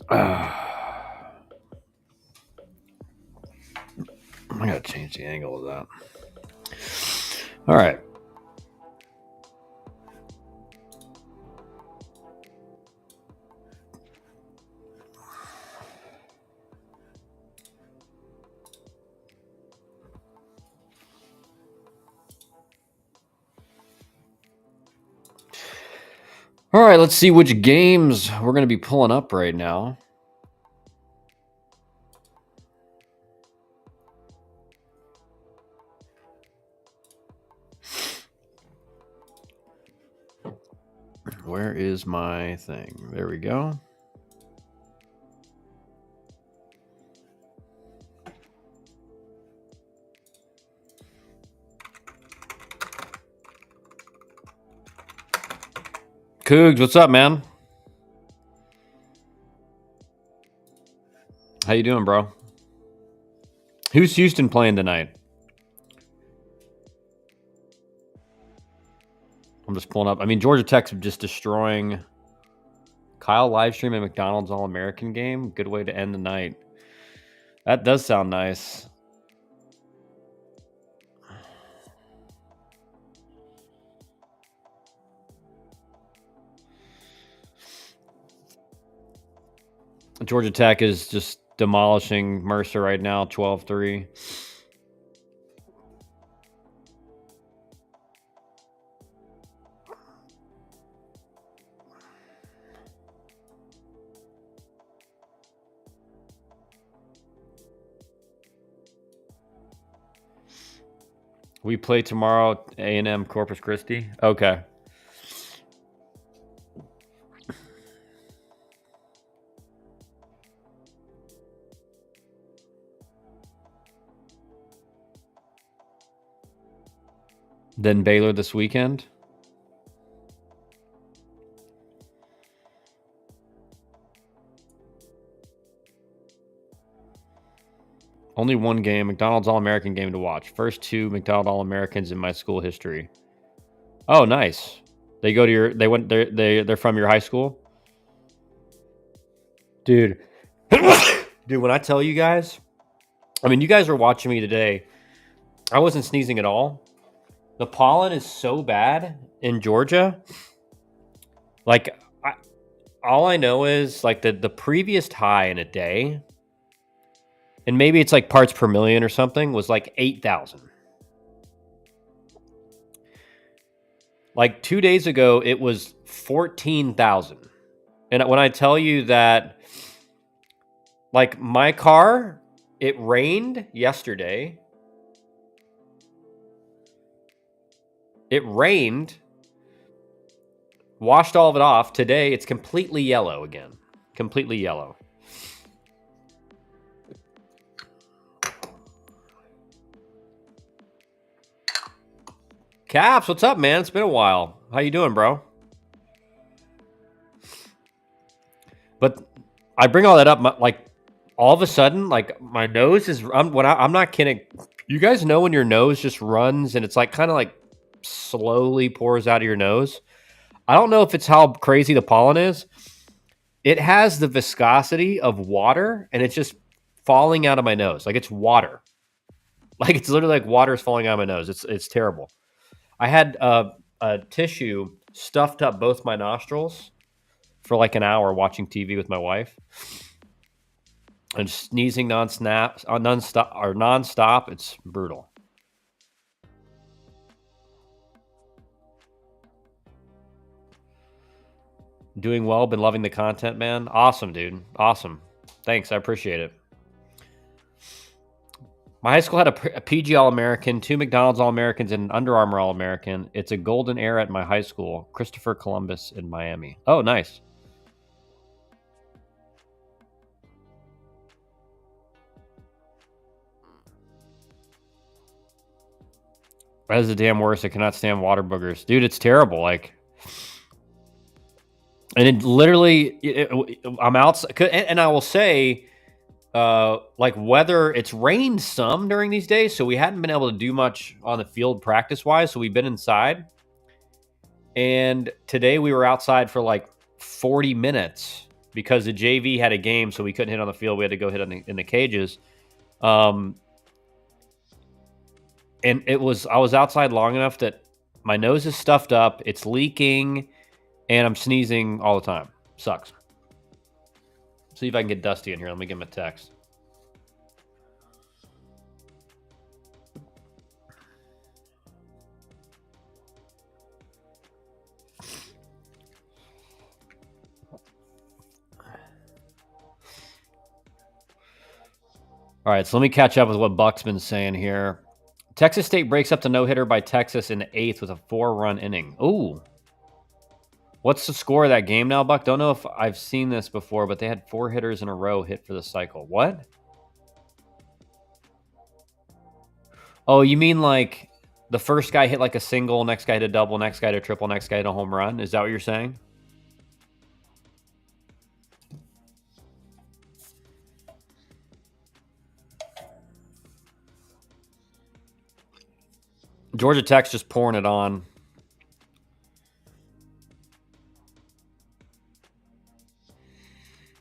I gotta change the angle of that. All right. All right, let's see which games we're going to be pulling up right now. Where is my thing? There we go. Cougs, what's up, man? How you doing, bro? Who's Houston playing tonight? I'm just pulling up. I mean, Georgia Tech's just destroying Kyle live stream a McDonald's All-American game. Good way to end the night. That does sound nice. Georgia Tech is just demolishing Mercer right now, 12-3. We play tomorrow, A&M Corpus Christi. Okay. Then Baylor this weekend. Only one game, McDonald's All-American game to watch. First two McDonald's All-Americans in my school history. Oh, nice. They go to your. They went. They're from your high school, dude. Dude, when I tell you guys, I mean, you guys are watching me today. I wasn't sneezing at all. The pollen is so bad in Georgia. Like, all I know is like the previous high in a day, and maybe it's like parts per million or something, was like 8,000. Like 2 days ago, it was 14,000. And when I tell you that, like my car, it rained yesterday. It rained, washed all of it off. Today, it's completely yellow again. Completely yellow. Caps, what's up, man? It's been a while. How you doing, bro? But I bring all that up, like all of a sudden, like my nose is. I'm not kidding. You guys know when your nose just runs and it's like kind of like slowly pours out of your nose. I don't know if it's how crazy the pollen is. It has the viscosity of water, and it's just falling out of my nose. Like it's water. Like it's literally like water is falling out of my nose. It's terrible. I had a tissue stuffed up both my nostrils for like an hour watching TV with my wife, and sneezing nonstop. It's brutal. Doing well. Been loving the content, man. Awesome, dude. Awesome. Thanks. I appreciate it. My high school had a PG All-American, 2 McDonald's All-Americans, and an Under Armour All-American. It's a golden era at my high school, Christopher Columbus in Miami. Oh, nice. That is the damn worst. I cannot stand water boogers. Dude, it's terrible. Like, and it literally, I'm outside. And I will say, like weather, it's rained some during these days, so we hadn't been able to do much on the field practice wise, so we've been And today we were outside for like 40 minutes because the JV had a game, so we couldn't hit on the field. We had to go hit in the cages. And I was outside long enough that my nose is stuffed up, it's leaking, and I'm sneezing all the time. Sucks. See if I can get Dusty in here. Let me give him a text. All right, so let me catch up with what Buck's been saying here. Texas State breaks up the no-hitter by Texas in the 8th with a 4-run inning. Ooh. What's the score of that game now, Buck? Don't know if I've seen this before, but they had 4 hitters in a row hit for the cycle. What? Oh, you mean like the first guy hit like a single, next guy hit a double, next guy hit a triple, next guy hit a home run? Is that what you're saying? Georgia Tech's just pouring it on.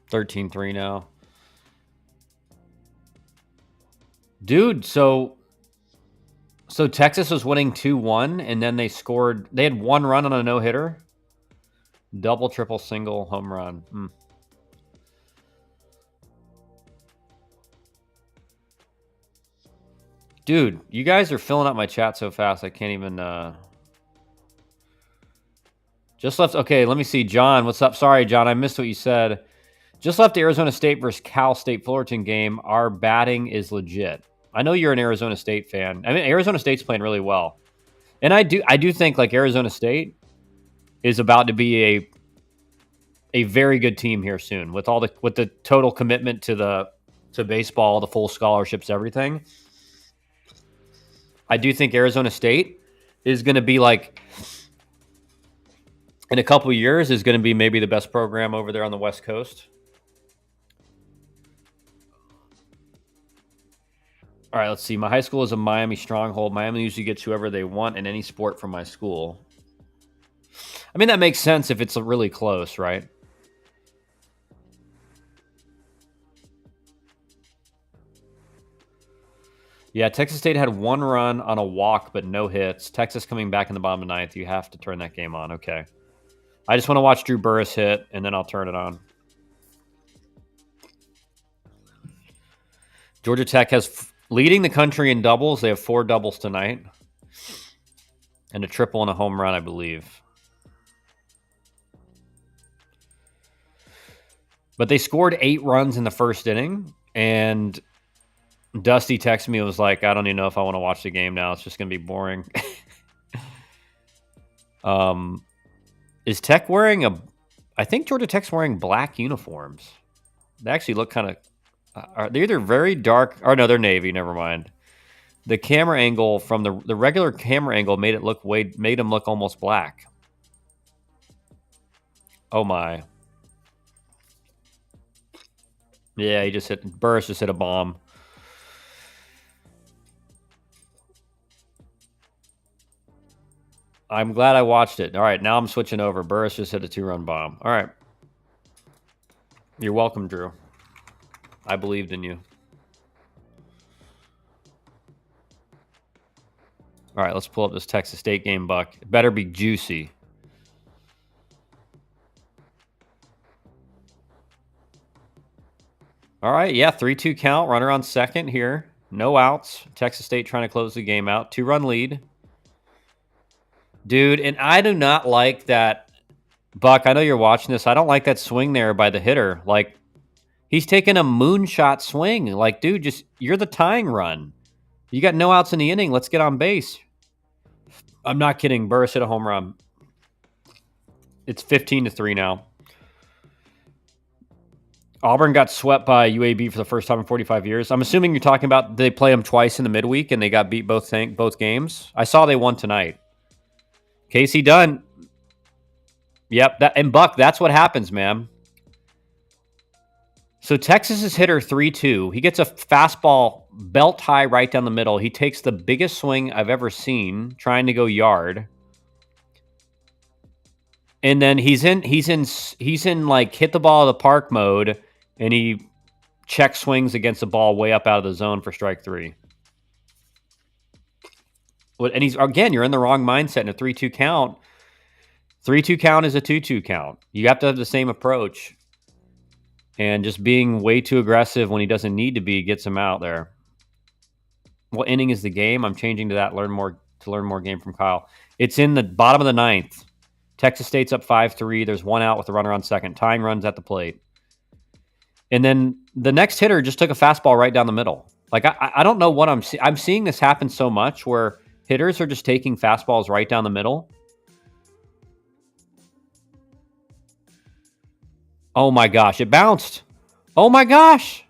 $13-3 now. Dude, so Texas was winning 2-1, and then they scored. They had 1 run on a no-hitter. Double, triple, single, home run. Dude, you guys are filling up my chat so fast, I can't even... Just left... Okay, let me see. John, what's up? Sorry, John, I missed what you said. Just left the Arizona State versus Cal State Fullerton game. Our batting is legit. I know you're an Arizona State fan. I mean, Arizona State's playing really well. And I do think, like, Arizona State is about to be a very good team here soon with the total commitment to baseball, the full scholarships, everything. I do think Arizona State is going to be like, in a couple of years, is going to be maybe the best program over there on the West Coast. All right, let's see. My high school is a Miami stronghold. Miami usually gets whoever they want in any sport from my school. I mean, that makes sense if it's really close, right? Yeah, Texas State had 1 run on a walk, but no hits. Texas coming back in the bottom of the 9th. You have to turn that game on. Okay. I just want to watch Drew Burris hit, and then I'll turn it on. Georgia Tech has leading the country in doubles. They have 4 doubles tonight. And a triple and a home run, I believe. But they scored 8 runs in the first inning, and Dusty texted me and was like, I don't even know if I want to watch the game now. It's just going to be boring. Is Tech wearing I think Georgia Tech's wearing black uniforms. They actually look kind of... they're either very dark... Or no, they're navy. Never mind. The camera angle from the regular camera angle made him look almost black. Oh, my. Yeah, Burris just hit a bomb. I'm glad I watched it. All right, now I'm switching over. Burris just hit a 2-run bomb. All right. You're welcome, Drew. I believed in you. All right, let's pull up this Texas State game, Buck. It better be juicy. All right, yeah, 3-2 count. Runner on second here. No outs. Texas State trying to close the game out. 2-run lead. Dude, and I do not like that. Buck, I know you're watching this. I don't like that swing there by the hitter. Like, he's taking a moonshot swing. Like, dude, you're the tying run. You got no outs in the inning. Let's get on base. I'm not kidding. Burris hit a home run. It's 15-3 now. Auburn got swept by UAB for the first time in 45 years. I'm assuming you're talking about they play them twice in the midweek and they got beat both games. I saw they won tonight. Casey Dunn. Yep, and Buck, that's what happens, man. So Texas's hitter 3-2. He gets a fastball belt high right down the middle. He takes the biggest swing I've ever seen trying to go yard. And then he's in like hit the ball out of the park mode, and he check swings against the ball way up out of the zone for strike 3. And he's again, you're in the wrong mindset in a 3-2 count. 3-2 count is a 2-2 count. You have to have the same approach. And just being way too aggressive when he doesn't need to be gets him out there. What inning is the game? I'm changing to that. Learn more game from Kyle. It's in the bottom of the 9th. Texas State's up 5-3. There's one out with a runner on second. Tying runs at the plate. And then the next hitter just took a fastball right down the middle. Like, I don't know what I'm seeing this happen so much where hitters are just taking fastballs right down the middle. Oh my gosh, it bounced. Oh my gosh.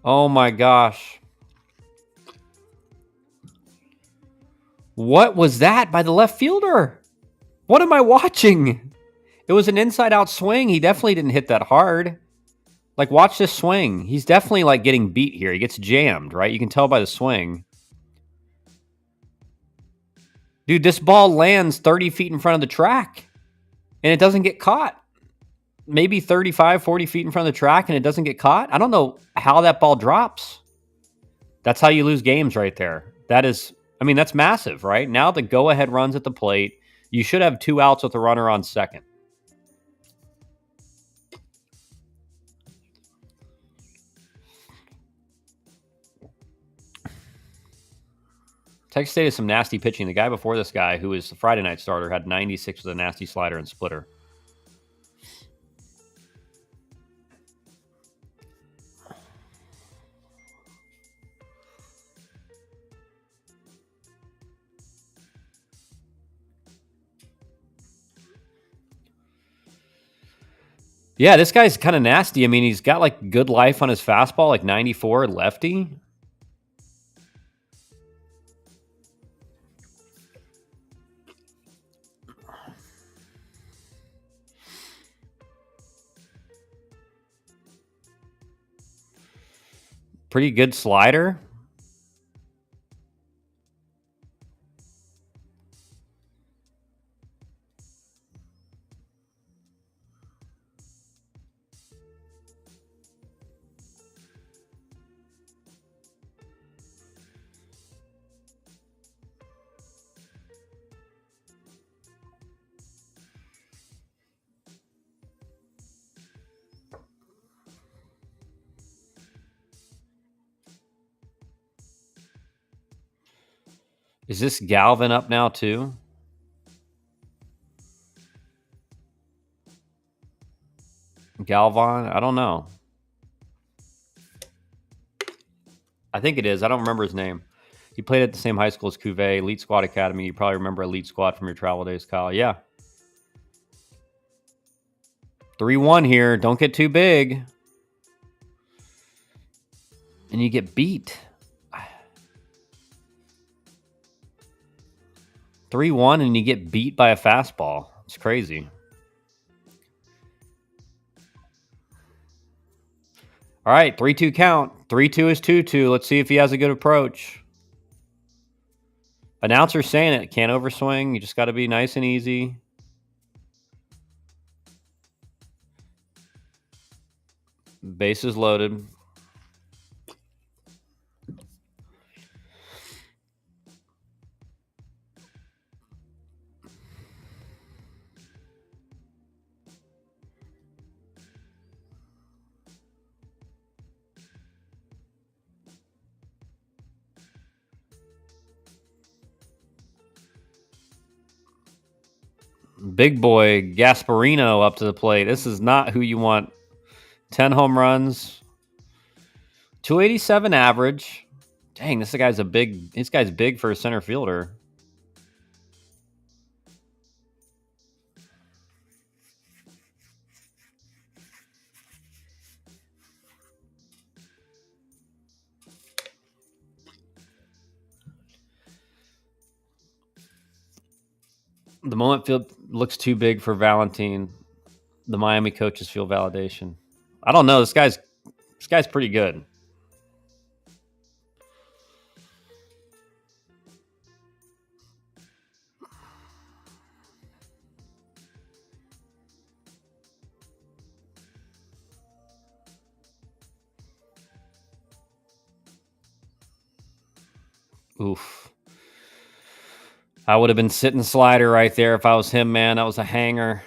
Oh my gosh. What was that by the left fielder? What am I watching? It was an inside-out swing. He definitely didn't hit that hard. Like, watch this swing. He's definitely, like, getting beat here. He gets jammed, right? You can tell by the swing. Dude, this ball lands 30 feet in front of the track, and it doesn't get caught. Maybe 35, 40 feet in front of the track, and it doesn't get caught. I don't know how that ball drops. That's how you lose games right there. That's massive, right? Now the go-ahead runs at the plate. You should have 2 outs with a runner on second. Texas State has some nasty pitching. The guy before this guy, who was the Friday night starter, had 96 with a nasty slider and splitter. Yeah, this guy's kind of nasty. I mean, he's got like good life on his fastball, like 94 lefty. Pretty good slider. Is this Galvin up now too? Galvan? I don't know. I think it is. I don't remember his name. He played at the same high school as Cuvée, Elite Squad Academy. You probably remember Elite Squad from your travel days, Kyle. Yeah. 3-1 here. Don't get too big. And you get beat. 3-1 and you get beat by a fastball. It's crazy. All right, 3-2 count. 3-2 is 2-2. Let's see if he has a good approach. Announcer's saying it. Can't overswing. You just got to be nice and easy. Bases loaded. Big boy Gasparino up to the plate. This is not who you want. 10 home runs. 287 average. Dang, this guy's big for a center fielder. The moment field looks too big for Valentine. The Miami coaches feel validation. I don't know. This guy's pretty good. Oof. I would have been sitting slider right there if I was him, man. That was a hanger.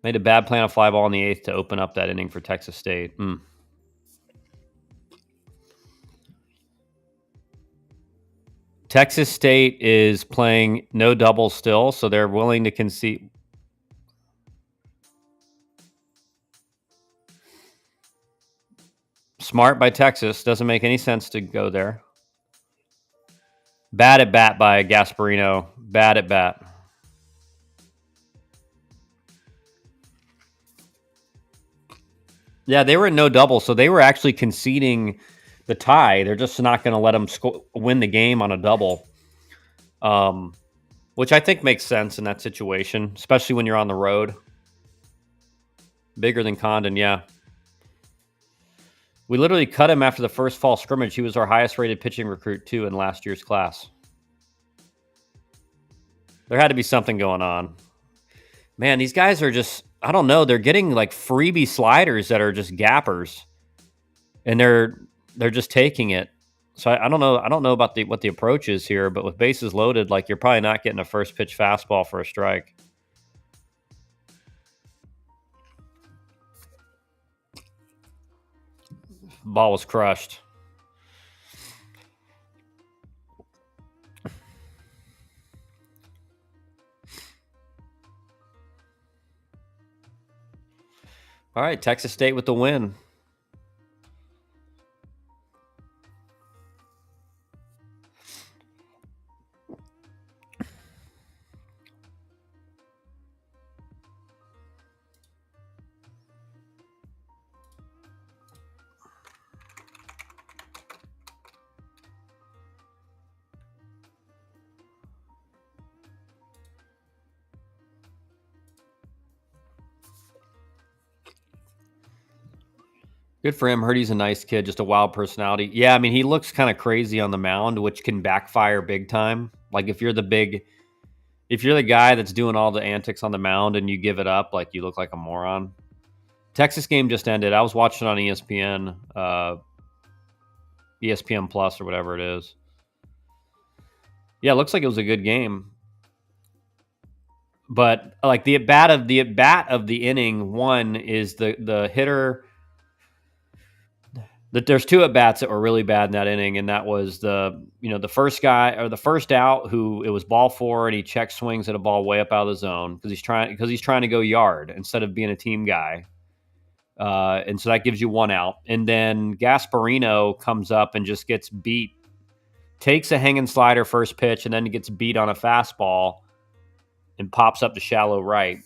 Made a bad play on a fly ball in the 8th to open up that inning for Texas State. Texas State is playing no double still, so they're willing to concede. Smart by Texas. Doesn't make any sense to go there. Bad at bat by Gasparino. Bad at bat. Yeah, they were in no double, so they were actually conceding the tie. They're just not going to let them win the game on a double, which I think makes sense in that situation, especially when you're on the road. Bigger than Condon, yeah. We literally cut him after the first fall scrimmage. He was our highest rated pitching recruit, too, in last year's class. There had to be something going on. Man, these guys are just, I don't know, they're getting like freebie sliders that are just gappers. And they're just taking it. So I don't know. I don't know about what the approach is here, but with bases loaded, like you're probably not getting a first pitch fastball for a strike. Ball was crushed. All right, Texas State with the win. Good for him. Heard he's a nice kid, just a wild personality. Yeah, I mean, he looks kind of crazy on the mound, which can backfire big time. Like if you're the guy that's doing all the antics on the mound and you give it up, like you look like a moron. Texas game just ended. I was watching on ESPN, ESPN Plus or whatever it is. Yeah, it looks like it was a good game. But like the at bat of the inning one is the hitter. There's two at bats that were really bad in that inning, and that was the first guy or the first out who it was ball four and he check swings at a ball way up out of the zone because he's trying to go yard instead of being a team guy. And so that gives you one out. And then Gasparino comes up and just gets beat, takes a hanging slider first pitch, and then he gets beat on a fastball and pops up to shallow right.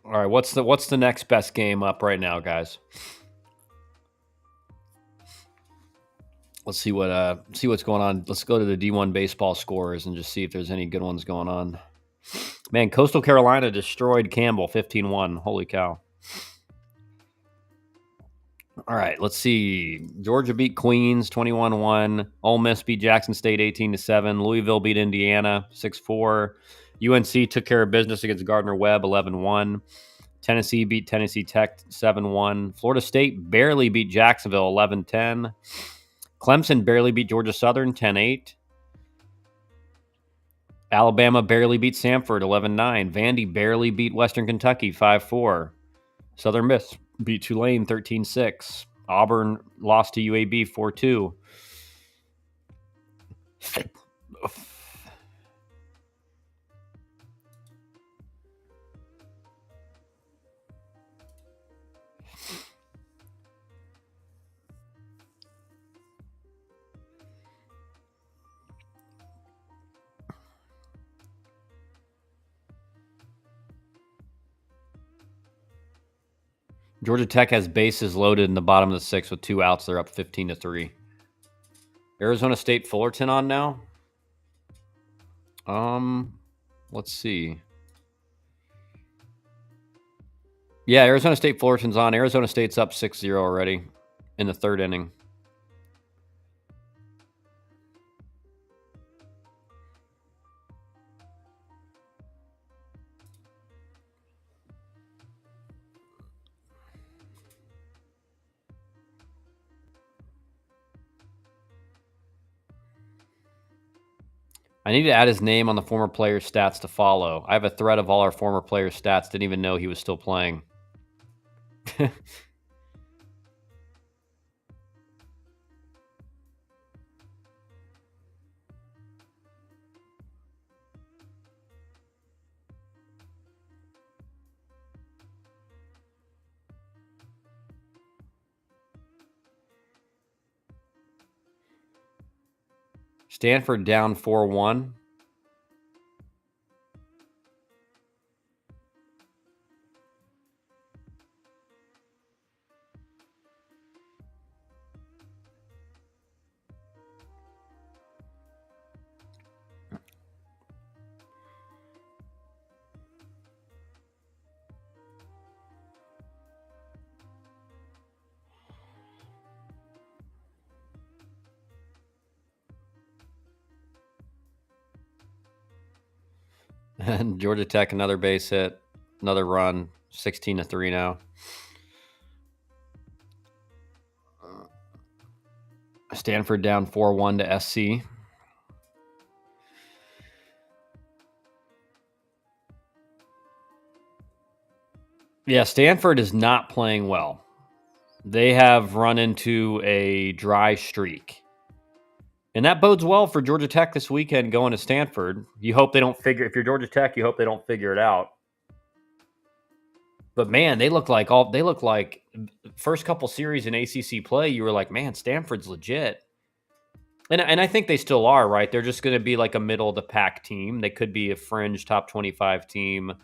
All right, what's the next best game up right now, guys? Let's see what's going on. Let's go to the D1 baseball scores and just see if there's any good ones going on. Man, Coastal Carolina destroyed Campbell 15-1. Holy cow. All right, let's see. Georgia beat Queens 21-1. Ole Miss beat Jackson State 18-7. Louisville beat Indiana 6-4. UNC took care of business against Gardner-Webb 11-1. Tennessee beat Tennessee Tech 7-1. Florida State barely beat Jacksonville 11-10. Clemson barely beat Georgia Southern 10-8. Alabama barely beat Samford 11-9. Vandy barely beat Western Kentucky 5-4. Southern Miss beat Tulane 13-6. Auburn lost to UAB 4-2. Georgia Tech has bases loaded in the bottom of the 6th with 2 outs. They're up 15-3. Arizona State Fullerton on now. Let's see. Yeah, Arizona State Fullerton's on. Arizona State's up 6-0 already in the third inning. I need to add his name on the former player's stats to follow. I have a thread of all our former players' stats. Didn't even know he was still playing. Stanford down 4-1. And Georgia Tech, another base hit, another run, 16-3 now. Stanford down 4-1 to SC. Yeah, Stanford is not playing well. They have run into a dry streak. And that bodes well for Georgia Tech this weekend going to Stanford. You hope they don't figure, if you're Georgia Tech, you hope they don't figure it out. But man, they look like first couple series in ACC play, you were like, man, Stanford's legit. And I think they still are, right? They're just going to be like a middle of the pack team. They could be a fringe top 25 team.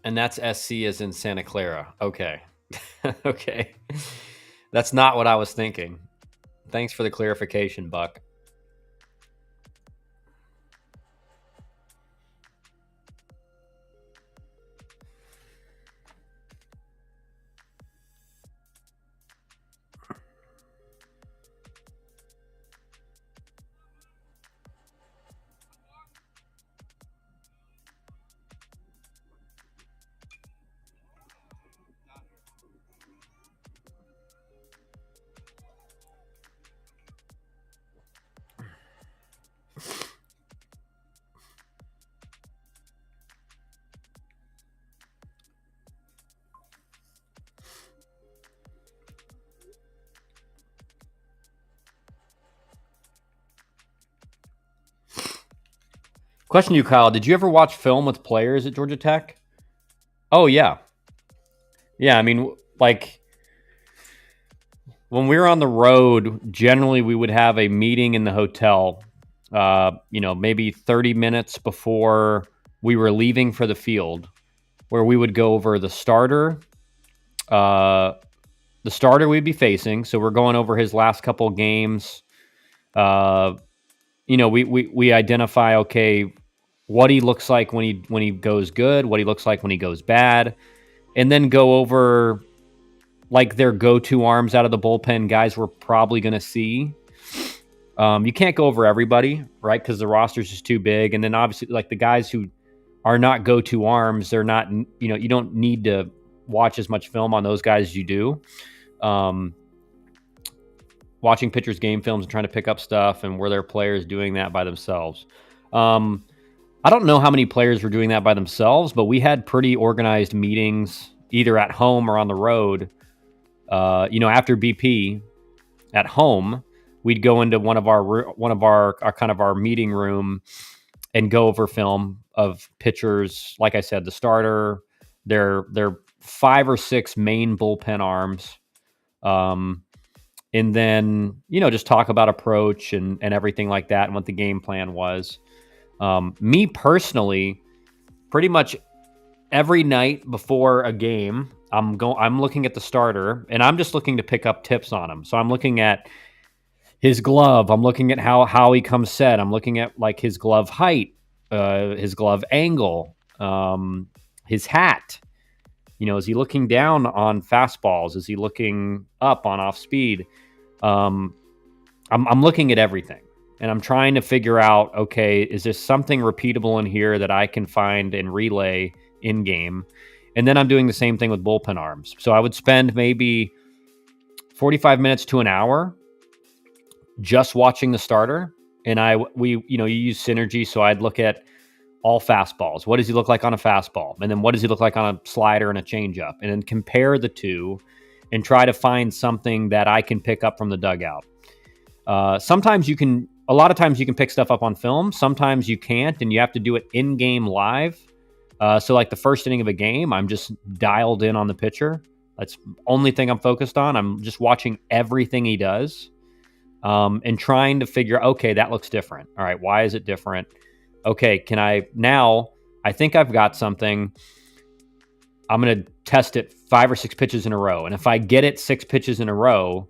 And that's SC as in Santa Clara. Okay. Okay. That's not what I was thinking. Thanks for the clarification, Buck. Question to you, Kyle. Did you ever watch film with players at Georgia Tech? Oh, yeah. Yeah, I mean, like, when we were on the road, generally we would have a meeting in the hotel, maybe 30 minutes before we were leaving for the field, where we would go over the starter we'd be facing. So we're going over his last couple games. We identify, okay, what he looks like when he goes good, what he looks like when he goes bad, and then go over like their go-to arms out of the bullpen, guys we're probably going to see. You can't go over everybody, right? Because the roster's just too big. And then obviously, like the guys who are not go-to arms, they're not, you don't need to watch as much film on those guys as you do. Watching pitchers' game films and trying to pick up stuff, and were there players doing that by themselves? I don't know how many players were doing that by themselves, but we had pretty organized meetings either at home or on the road. After BP at home, we'd go into one of our meeting room and go over film of pitchers. Like I said, the starter, their 5 or 6 main bullpen arms. And then, just talk about approach and everything like that and what the game plan was. Me personally, pretty much every night before a game, I'm looking at the starter and I'm just looking to pick up tips on him. So I'm looking at his glove. I'm looking at how he comes set. I'm looking at like his glove height, his glove angle, his hat. Is he looking down on fastballs? Is he looking up on off speed? I'm looking at everything, and I'm trying to figure out, okay, is there something repeatable in here that I can find and relay in game? And then I'm doing the same thing with bullpen arms. So I would spend maybe 45 minutes to an hour just watching the starter. And you use synergy. So I'd look at all fastballs. What does he look like on a fastball? And then what does he look like on a slider and a changeup? And then compare the two and try to find something that I can pick up from the dugout. A lot of times you can pick stuff up on film. Sometimes you can't, and you have to do it in-game live. So like the first inning of a game, I'm just dialed in on the pitcher. That's the only thing I'm focused on. I'm just watching everything he does and trying to figure, okay, that looks different. All right, why is it different? Okay, I think I've got something. I'm going to test it 5 or 6 pitches in a row. And if I get it 6 pitches in a row,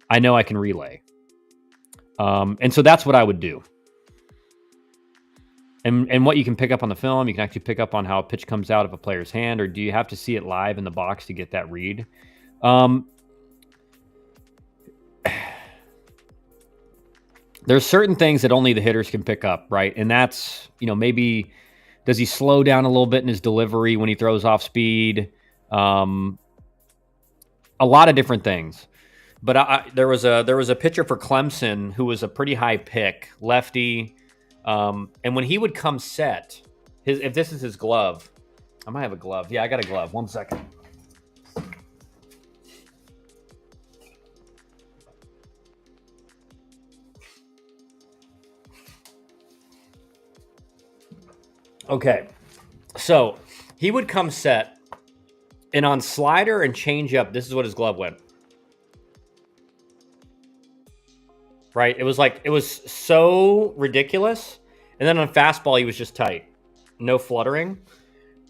I know I can relay. And so that's what I would do. And what you can pick up on the film, you can actually pick up on how a pitch comes out of a player's hand, or do you have to see it live in the box to get that read? There's certain things that only the hitters can pick up, right? And that's, maybe does he slow down a little bit in his delivery when he throws off speed? A lot of different things. But there was a pitcher for Clemson who was a pretty high pick, lefty. And when he would come set, if this is his glove, I might have a glove. Yeah, I got a glove. 1 second. Okay, so he would come set, and on slider and changeup, this is what his glove went. Right? It was so ridiculous. And then on fastball, he was just tight. No fluttering.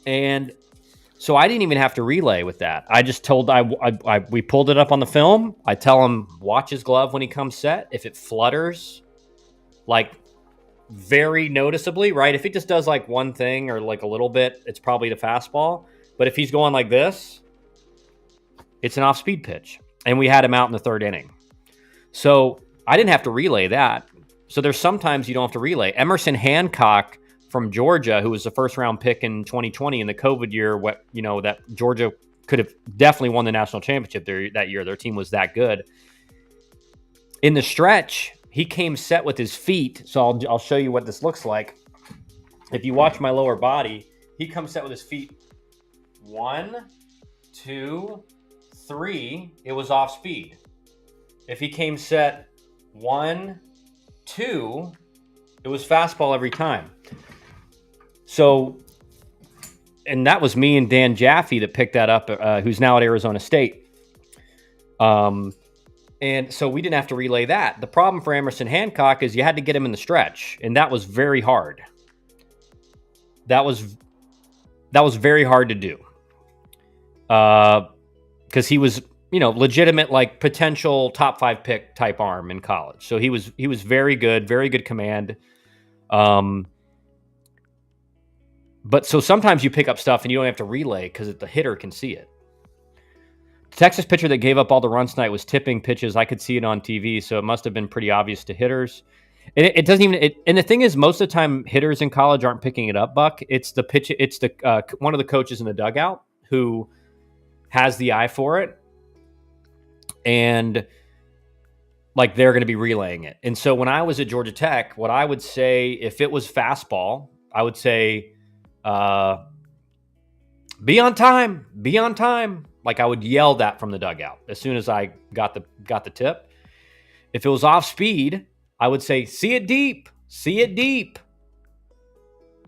And so I didn't even have to relay with that. I just told, we pulled it up on the film. I tell him, watch his glove when he comes set. If it flutters, like very noticeably, right? If he just does like one thing or like a little bit, it's probably the fastball. But if he's going like this, it's an off-speed pitch. And we had him out in the 3rd inning. So I didn't have to relay that. So there's sometimes you don't have to relay. Emerson Hancock from Georgia, who was the first-round pick in 2020 in the COVID year, that Georgia could have definitely won the national championship that year. Their team was that good. In the stretch, he came set with his feet. So I'll show you what this looks like. If you watch my lower body, he comes set with his feet. 1, 2, 3. It was off speed. If he came set 1, 2, it was fastball every time. So, and that was me and Dan Jaffe that picked that up, who's now at Arizona State. And so we didn't have to relay that. The problem for Emerson Hancock is you had to get him in the stretch, and that was very hard. That was very hard to do. Because he was, legitimate, like potential top 5 pick type arm in college. So he was very good command. But so sometimes you pick up stuff and you don't have to relay because the hitter can see it. The Texas pitcher that gave up all the runs tonight was tipping pitches. I could see it on TV, so it must have been pretty obvious to hitters. And it doesn't even. And the thing is, most of the time, hitters in college aren't picking it up. Buck, it's the pitch. It's the one of the coaches in the dugout who has the eye for it, and like they're going to be relaying it. And so when I was at Georgia Tech, what I would say, if it was fastball, I would say, "Be on time, be on time." Like I would yell that from the dugout as soon as I got the tip. If it was off speed, I would say, "See it deep, see it deep."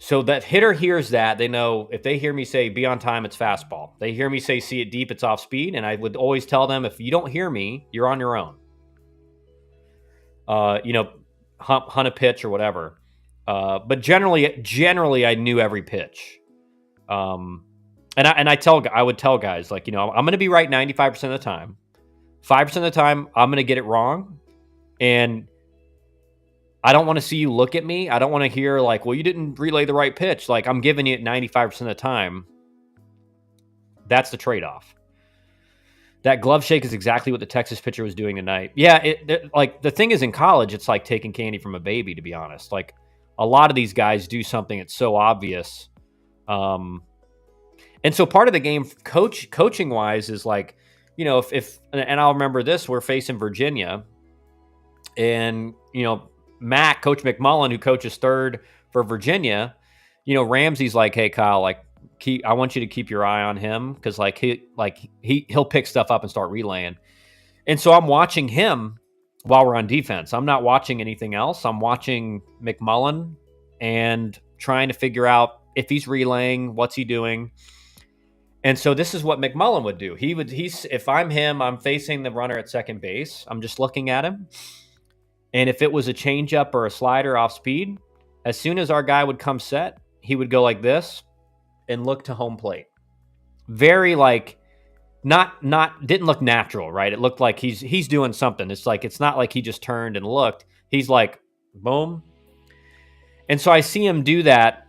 So that hitter hears that, they know if they hear me say be on time, it's fastball. They hear me say see it deep, it's off speed. And I would always tell them, if you don't hear me, you're on your own. You know, hunt a pitch or whatever. But generally, I knew every pitch. And I would tell guys, like, you know, I'm going to be right 95% of the time. 5% of the time, I'm going to get it wrong. And I don't want to see you look at me. I don't want to hear like, well, you didn't relay the right pitch. Like, I'm giving you it 95% of the time. That's the trade-off. That glove shake is exactly what the Texas pitcher was doing tonight. Yeah, like the thing is, in college, it's like taking candy from a baby, to be honest. Like, a lot of these guys do something that's so obvious. And so part of the game, coaching wise, is like, you know, if and I'll remember this, we're facing Virginia, and you know, Coach McMullen, who coaches third for Virginia, you know, Ramsey's like, hey Kyle, like, I want you to keep your eye on him, because he'll pick stuff up and start relaying. And so I'm watching him while we're on defense. I'm not watching anything else. I'm watching McMullen and trying to figure out if he's relaying, what's he doing. And so this is what McMullen would do. If I'm him, I'm facing the runner at second base. I'm just looking at him. And if it was a changeup or a slider off speed, as soon as our guy would come set, he would go like this and look to home plate. Very like, didn't look natural, right? It looked like he's doing something. It's like, it's not like he just turned and looked. He's like, boom. And so I see him do that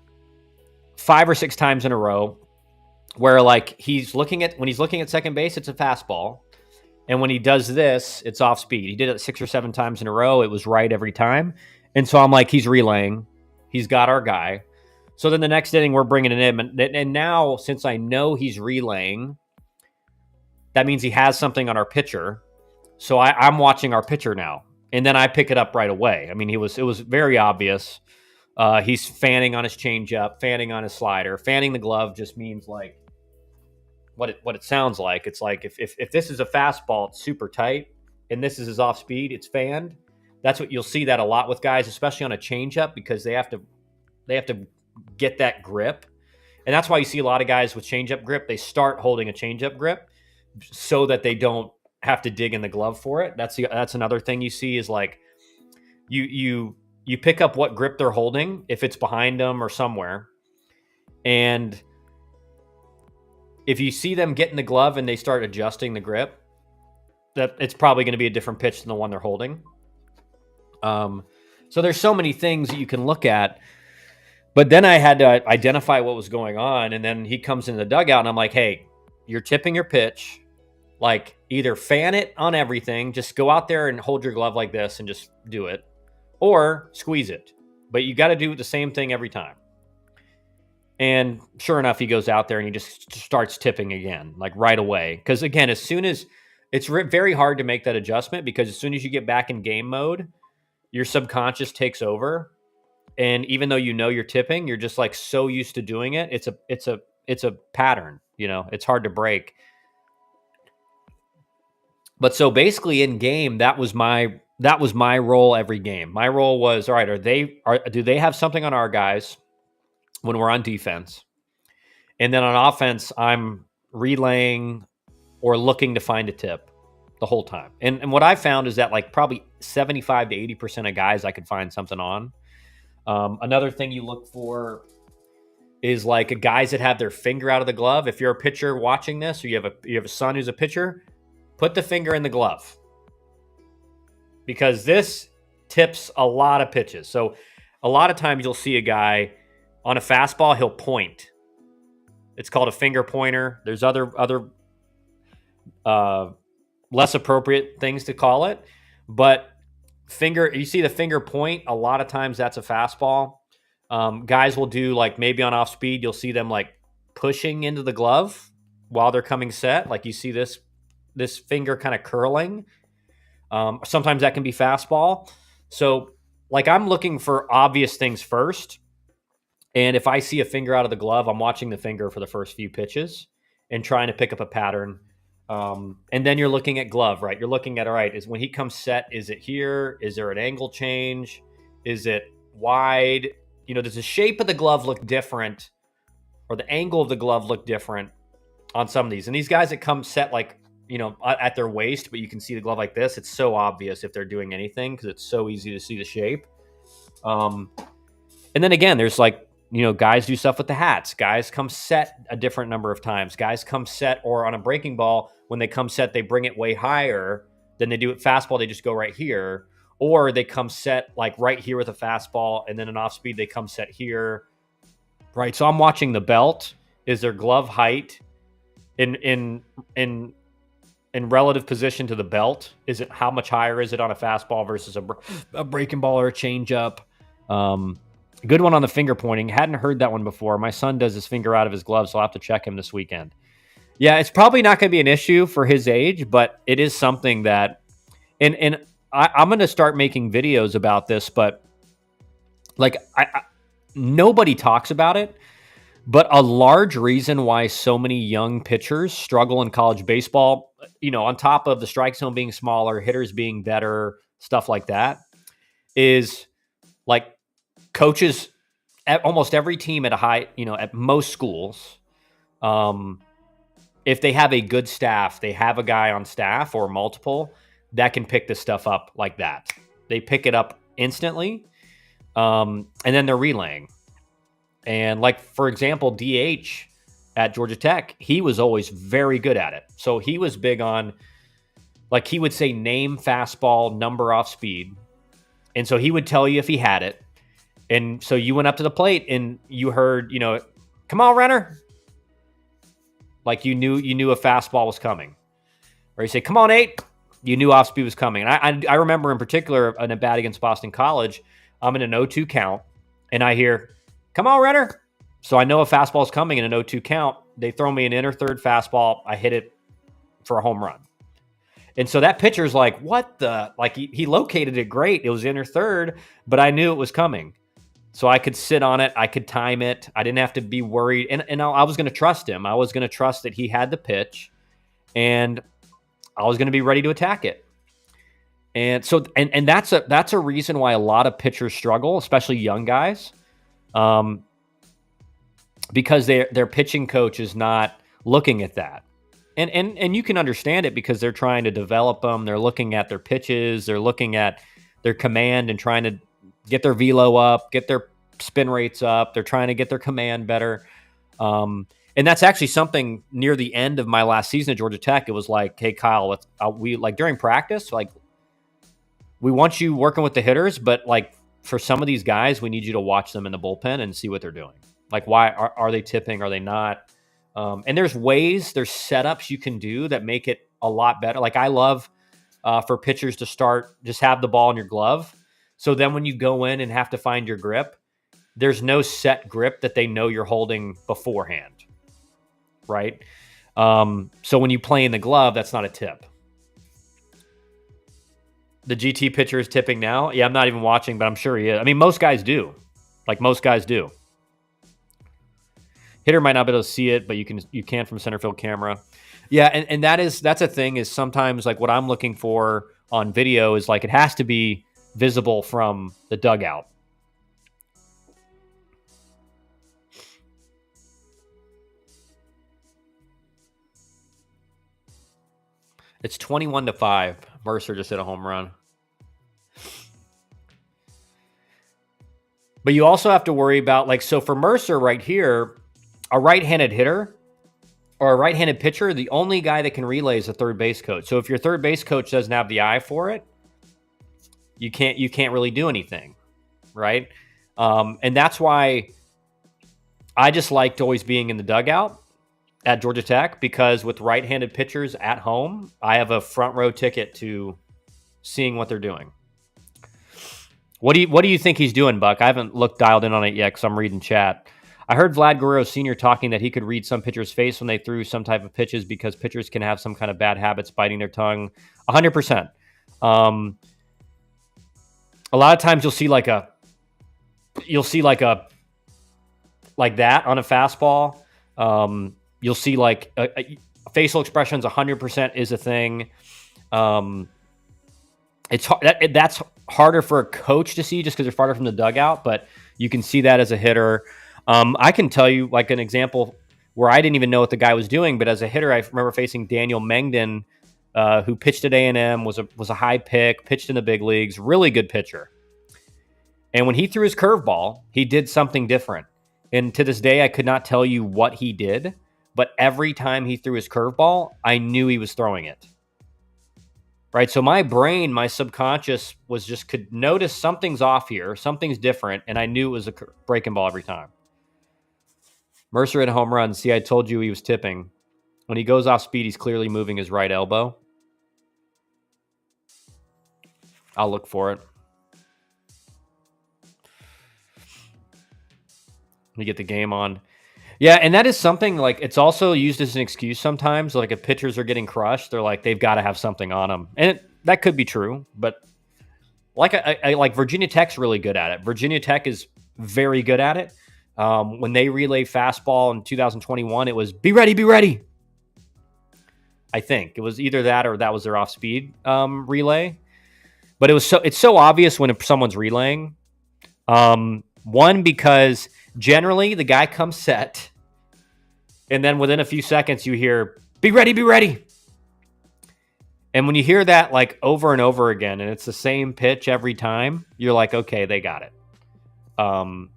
5 or 6 times in a row, where like when he's looking at second base, it's a fastball. And when he does this, it's off speed. He did it 6 or 7 times in a row. It was right every time. And so I'm like, he's relaying. He's got our guy. So then the next inning, we're bringing it in. And now, since I know he's relaying, that means he has something on our pitcher. So I'm watching our pitcher now. And then I pick it up right away. I mean, it was very obvious. He's fanning on his changeup, fanning on his slider. Fanning the glove just means like what it sounds like. It's like if this is a fastball, it's super tight, and this is his off speed, it's fanned. That's what you'll see that a lot with guys, especially on a changeup, because they have to get that grip. And that's why you see a lot of guys with changeup grip, they start holding a changeup grip so that they don't have to dig in the glove for it. That's another thing you see is like you pick up what grip they're holding, if it's behind them or somewhere. And if you see them get in the glove and they start adjusting the grip, that it's probably going to be a different pitch than the one they're holding. So there's so many things that you can look at. But then I had to identify what was going on. And then he comes in the dugout and I'm like, hey, you're tipping your pitch. Like, either fan it on everything, just go out there and hold your glove like this and just do it, or squeeze it. But you got to do the same thing every time. And sure enough, he goes out there and he just starts tipping again, like right away. Because again, as soon as it's very hard to make that adjustment, because as soon as you get back in game mode, your subconscious takes over. And even though you know you're tipping, you're just like so used to doing it. It's a pattern, you know, it's hard to break. But so basically in game, that was my role every game. My role was, all right, do they have something on our guys when we're on defense? And then on offense, I'm relaying or looking to find a tip the whole time. And what I found is that like probably 75 to 80% of guys I could find something on. Another thing you look for is like guys that have their finger out of the glove. If you're a pitcher watching this, or you have a son who's a pitcher, put the finger in the glove, because this tips a lot of pitches. So a lot of times you'll see a guy on a fastball, he'll point. It's called a finger pointer. There's other less appropriate things to call it, but you see the finger point, a lot of times that's a fastball. Guys will do like maybe on off speed, you'll see them like pushing into the glove while they're coming set. Like you see this finger kind of curling. Sometimes that can be fastball. So like I'm looking for obvious things first. And if I see a finger out of the glove, I'm watching the finger for the first few pitches and trying to pick up a pattern. And then you're looking at glove, right? You're looking at, all right, is when he comes set, is it here? Is there an angle change? Is it wide? does the shape of the glove look different or the angle of the glove look different on some of these? And these guys that come set like, at their waist, but you can see the glove like this, it's so obvious if they're doing anything because it's so easy to see the shape. And then again, there's like, guys do stuff with the hats. Guys come set a different number of times. Guys come set, or on a breaking ball, when they come set, they bring it way higher than they do at fastball. They just go right here. Or they come set like right here with a fastball, and then an off speed, they come set here. Right. So I'm watching the belt. Is their glove height in relative position to the belt? Is it, how much higher is it on a fastball versus a breaking ball or a changeup? Good one on the finger pointing. Hadn't heard that one before. My son does his finger out of his glove, so I'll have to check him this weekend. Yeah, it's probably not going to be an issue for his age, but it is something that, and I'm going to start making videos about this, but like nobody talks about it. But a large reason why so many young pitchers struggle in college baseball, on top of the strike zone being smaller, hitters being better, stuff like that, is like coaches at almost every team at a high, at most schools, if they have a good staff, they have a guy on staff or multiple that can pick this stuff up like that. They pick it up instantly, and then they're relaying. And like, for example, DH at Georgia Tech, he was always very good at it. So he was big on, like, he would say name fastball, number off speed. And so he would tell you if he had it. And so you went up to the plate and you heard, come on, Renner. Like you knew a fastball was coming. Or you say, come on, Nate. You knew off speed was coming. And I remember in particular in a bat against Boston College, I'm in an 0-2 count and I hear, come on, Renner. So I know a fastball is coming in an 0-2 count. They throw me an inner third fastball. I hit it for a home run. And so that pitcher's like, what the? Like he located it great. It was inner third, but I knew it was coming. So I could sit on it. I could time it. I didn't have to be worried. And I was going to trust him. I was going to trust that he had the pitch and I was going to be ready to attack it. And so, and that's a reason why a lot of pitchers struggle, especially young guys. Because their pitching coach is not looking at that. And you can understand it because they're trying to develop them. They're looking at their pitches. They're looking at their command and trying to get their velo up, get their spin rates up. They're trying to get their command better. And that's actually something near the end of my last season at Georgia Tech. It was like, hey, Kyle, we like during practice, like we want you working with the hitters, but like for some of these guys, we need you to watch them in the bullpen and see what they're doing. Like, why are they tipping? Are they not? And there's setups you can do that make it a lot better. Like I love for pitchers to start, just have the ball in your glove. So then when you go in and have to find your grip, there's no set grip that they know you're holding beforehand. Right. So when you play in the glove, that's not a tip. The GT pitcher is tipping now. Yeah, I'm not even watching, but I'm sure he is. I mean, most guys do. Like most guys do. Hitter might not be able to see it, but you can from center field camera. Yeah, and that's a thing is sometimes like what I'm looking for on video is like it has to be visible from the dugout. It's 21-5. Mercer just hit a home run. But you also have to worry about like, so for Mercer right here, a right-handed hitter or a right-handed pitcher, the only guy that can relay is a third base coach. So if your third base coach doesn't have the eye for it, you can't really do anything, right? And that's why I just liked always being in the dugout at Georgia Tech, because with right-handed pitchers at home, I have a front row ticket to seeing what they're doing. What do you think he's doing, Buck? I haven't dialed in on it yet because I'm reading chat. I heard Vlad Guerrero Sr. talking that he could read some pitchers' face when they threw some type of pitches because pitchers can have some kind of bad habits, biting their tongue. 100%. A lot of times you'll see like that on a fastball. You'll see like facial expressions. 100% is a thing. That's harder for a coach to see just because they're farther from the dugout. But You can see that as a hitter. I can tell you like an example where I didn't even know what the guy was doing, but as a hitter, I remember facing Daniel Mengden, who pitched at A&M, was a high pick, pitched in the big leagues, really good pitcher. And when he threw his curveball, he did something different. And to this day, I could not tell you what he did, but every time he threw his curveball, I knew he was throwing it. Right. So my brain, my subconscious was just could notice something's off here, something's different. And I knew it was a breaking ball every time. Mercer hit a home run. See, I told you he was tipping. When he goes off speed, he's clearly moving his right elbow. I'll look for it. Let me get the game on. Yeah, and that is something like it's also used as an excuse sometimes. Like if pitchers are getting crushed, they're like they've got to have something on them, and that could be true. But like I like Virginia Tech's really good at it. Virginia Tech is very good at it. When they relay fastball in 2021, it was be ready, be ready. I think it was either that or that was their off speed relay. But it's so obvious when someone's relaying. One, because generally the guy comes set, and then within a few seconds you hear, be ready, be ready. And when you hear that like over and over again, and it's the same pitch every time, you're like, okay, they got it. And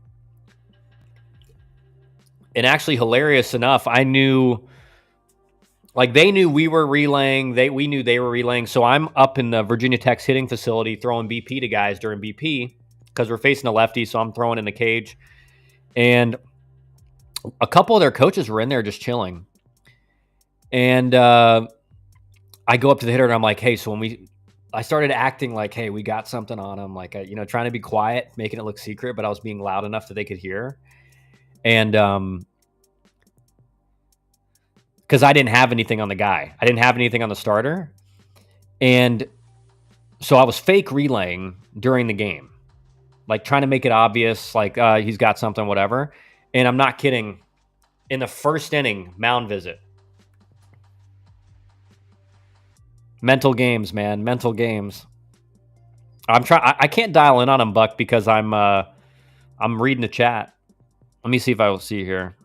actually, hilarious enough, I knew, like they knew we were relaying, we knew they were relaying. So I'm up in the Virginia Tech's hitting facility throwing BP to guys during BP because we're facing a lefty, so I'm throwing in the cage. And a couple of their coaches were in there just chilling. And I go up to the hitter and I'm like, hey, so I started acting like, hey, we got something on him. Like, trying to be quiet, making it look secret, but I was being loud enough that they could hear. And because I didn't have anything on the guy. I didn't have anything on the starter. And so I was fake relaying during the game, like trying to make it obvious, like he's got something, whatever. And I'm not kidding. In the first inning, mound visit. Mental games, man. Mental games. I can't dial in on him, Buck, because I'm reading the chat. Let me see if I will see here.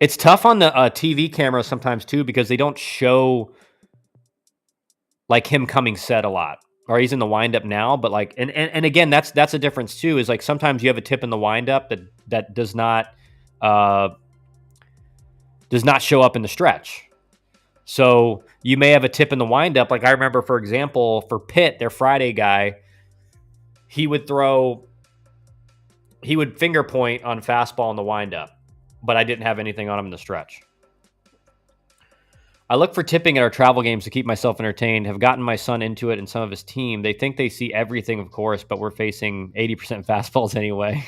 It's tough on the TV camera sometimes too because they don't show like him coming set a lot, or he's in the windup now. But like, and again, that's a difference too. Is like sometimes you have a tip in the windup that does not show up in the stretch. So you may have a tip in the windup. Like I remember, for example, for Pitt, their Friday guy, he would finger point on fastball in the windup, but I didn't have anything on him in the stretch. I look for tipping at our travel games to keep myself entertained. Have gotten my son into it and some of his team. They think they see everything, of course, but we're facing 80% fastballs anyway.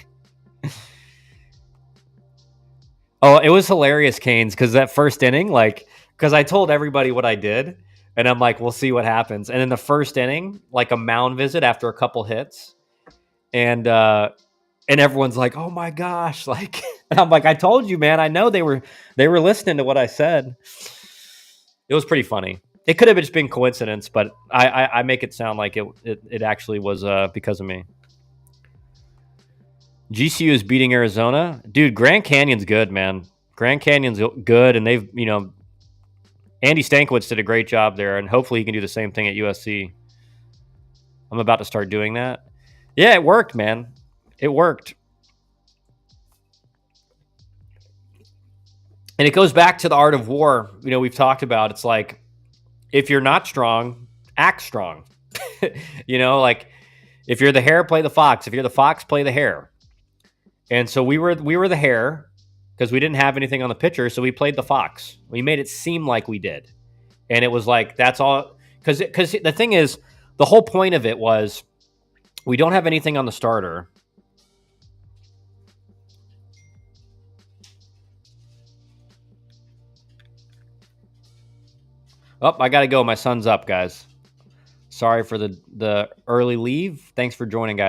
Oh, it was hilarious, Canes, because that first inning, because I told everybody what I did, and I'm like, we'll see what happens. And in the first inning, like a mound visit after a couple hits, and everyone's like, oh my gosh, like, and I'm like, I told you, man, I know they were listening to what I said. It was pretty funny. It could have just been coincidence, but I make it sound like it actually was because of me. GCU is beating Arizona. Dude, Grand Canyon's good, man. Grand Canyon's good, and they've, Andy Stankiewicz did a great job there, and hopefully he can do the same thing at USC. I'm about to start doing that. Yeah, it worked, man. It worked. And it goes back to the art of war. We've talked about, it's like, if you're not strong, act strong. Like if you're the hare, play the fox. If you're the fox, play the hare. And so we were the hare because we didn't have anything on the pitcher, so we played the fox. We made it seem like we did. And it was like, that's all. Because the thing is, the whole point of it was we don't have anything on the starter. Oh, I got to go. My son's up, guys. Sorry for the early leave. Thanks for joining, guys.